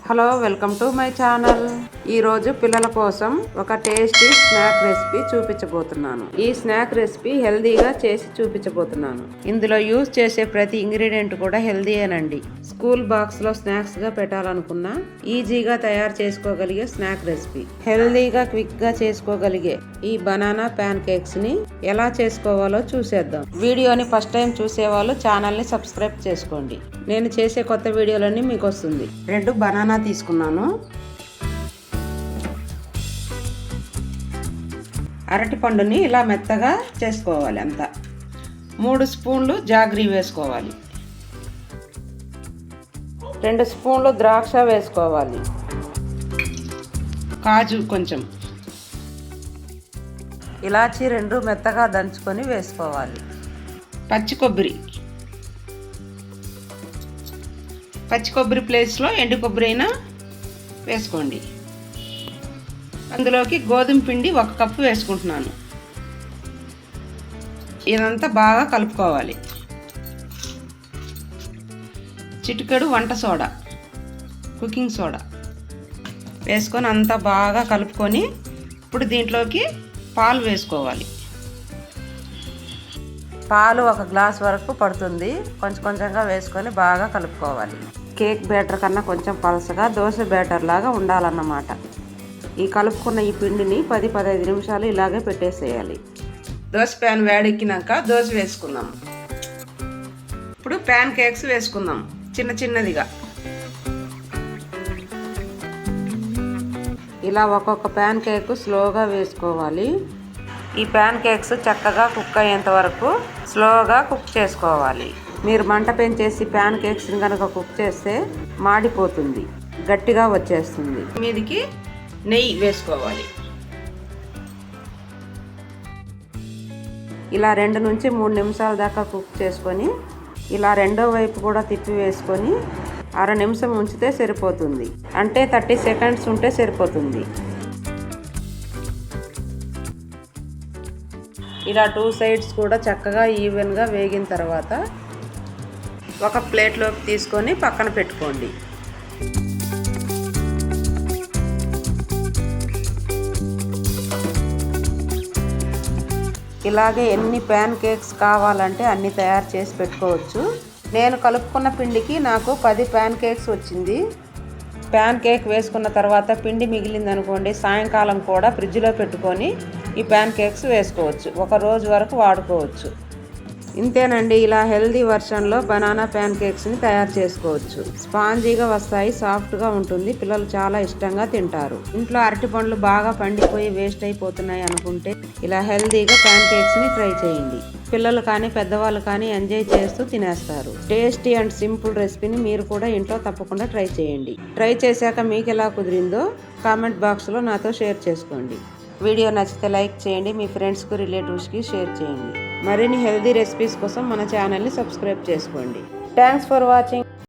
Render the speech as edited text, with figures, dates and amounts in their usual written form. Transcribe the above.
Hello, welcome to my channel. ఈ రోజు పిల్లల కోసం ఒక టేస్టీ స్నాక్ రెసిపీ చూపించబోతున్నాను. ఈ స్నాక్ రెసిపీ హెల్దీగా చేసి చూపించబోతున్నాను. ఇందులో యూజ్ చేసే ప్రతి ఇంగ్రీడియంట్ కూడా హెల్దీయేనండి. స్కూల్ బాక్స్ లో స్నాక్స్ గా పెట్టాలనుకున్నా ఈజీగా తయారు చేసుకోగలిగే స్నాక్ రెసిపీ. హెల్దీగా క్విక్ గా చేసుకోగలిగే ఈ బనానా ప్యాన్ కేక్స్ ని ఎలా చేసుకోవాలో చూసేద్దాం. వీడియోని ఫస్ట్ టైం చూసేవాళ్ళు ఛానల్ ని సబ్స్క్రైబ్ చేసుకోండి. నేను చేసే కొత్త వీడియోలన్నీ మీకు వస్తుంది. 2 బనానా తీసుకున్నాను. అరటి పండుని ఇలా మెత్తగా చేసుకోవాలి. అంతా 3 స్పూన్లు జాగ్రీ వేసుకోవాలి. 2 స్పూన్లు ద్రాక్ష వేసుకోవాలి. కాజు కొంచెం, ఇలాచి 2 మెత్తగా దంచుకొని వేసుకోవాలి. పచ్చి కొబ్బరి ప్లేస్లో ఎండు కొబ్బరి అయినా వేసుకోండి. అందులోకి గోధుమ పిండి 1 కప్పు వేసుకుంటున్నాను. ఇదంతా బాగా కలుపుకోవాలి. చిటికెడు వంట సోడా, కుకింగ్ సోడా వేసుకొని అంతా బాగా కలుపుకొని ఇప్పుడు దీంట్లోకి పాలు వేసుకోవాలి. పాలు 1 గ్లాస్ వరకు పడుతుంది. కొంచెంగా వేసుకొని బాగా కలుపుకోవాలి. కేక్ బ్యాటర్ కన్నా కొంచెం పలసగా దోశ బ్యాటర్ లాగా ఉండాలన్నమాట. ఈ కలుపుకున్న ఈ పిండిని 10-15 నిమిషాలు ఇలాగే పెట్టేసేయాలి. దోశ ప్యాన్ వేడెక్కినాక దోశ వేసుకుందాం. ఇప్పుడు ప్యాన్ కేక్స్ వేసుకుందాం చిన్నదిగా. ఇలా ఒక్కొక్క ప్యాన్ కేక్ స్లోగా వేసుకోవాలి. ఈ ప్యాన్ కేక్స్ చక్కగా కుక్ అయ్యేంత వరకు స్లోగా కుక్ చేసుకోవాలి. మీరు మంట పెంచేసి ప్యాన్ కేక్స్ కనుక కుక్ చేస్తే మాడిపోతుంది, గట్టిగా వచ్చేస్తుంది. మీదికి నెయ్యి వేసుకోవాలి. ఇలా 2 నుంచి 3 నిమిషాల దాకా కుక్ చేసుకొని ఇలా రెండో వైపు కూడా తిప్పి వేసుకొని 1/2 నిమిషం ఉంచితే సరిపోతుంది. అంటే 30 సెకండ్స్ ఉంటే సరిపోతుంది. ఇలా 2 సైడ్స్ కూడా చక్కగా ఈవెన్గా వేగిన తర్వాత ఒక ప్లేట్లోకి తీసుకొని పక్కన పెట్టుకోండి. ఇలాగే ఎన్ని ప్యాన్ కేక్స్ కావాలంటే అన్ని తయారు చేసి పెట్టుకోవచ్చు. నేను కలుపుకున్న పిండికి నాకు 10 ప్యాన్ కేక్స్ వచ్చింది. ప్యాన్ కేక్ వేసుకున్న తర్వాత పిండి మిగిలిందనుకోండి, సాయంకాలం కూడా ఫ్రిడ్జ్లో పెట్టుకొని ఈ ప్యాన్ కేక్స్ వేసుకోవచ్చు. 1 రోజు వరకు వాడుకోవచ్చు. ఇంతేనండి, ఇలా హెల్దీ వర్షన్లో బనానా ప్యాన్ కేక్స్ని తయారు చేసుకోవచ్చు. స్పాంజీగా వస్తాయి, సాఫ్ట్గా ఉంటుంది. పిల్లలు చాలా ఇష్టంగా తింటారు. ఇంట్లో అరటి పండ్లు బాగా పండిపోయి వేస్ట్ అయిపోతున్నాయి అనుకుంటే ఇలా హెల్దీగా ప్యాన్ కేక్స్ని ట్రై చేయండి. పిల్లలు కానీ పెద్దవాళ్ళు కానీ ఎంజాయ్ చేస్తూ తినేస్తారు. టేస్టీ అండ్ సింపుల్ రెసిపీని మీరు కూడా ఇంట్లో తప్పకుండా ట్రై చేయండి. ట్రై చేశాక మీకు ఎలా కుదిరిందో కామెంట్ బాక్స్లో నాతో షేర్ చేసుకోండి. వీడియో నచ్చితే లైక్ చేయండి. మీ ఫ్రెండ్స్కు, రిలేటివ్స్కి షేర్ చేయండి. మరిన్ని హెల్దీ రెసిపీస్ కోసం మన ఛానల్ని సబ్స్క్రైబ్ చేసుకోండి. Thanks for watching.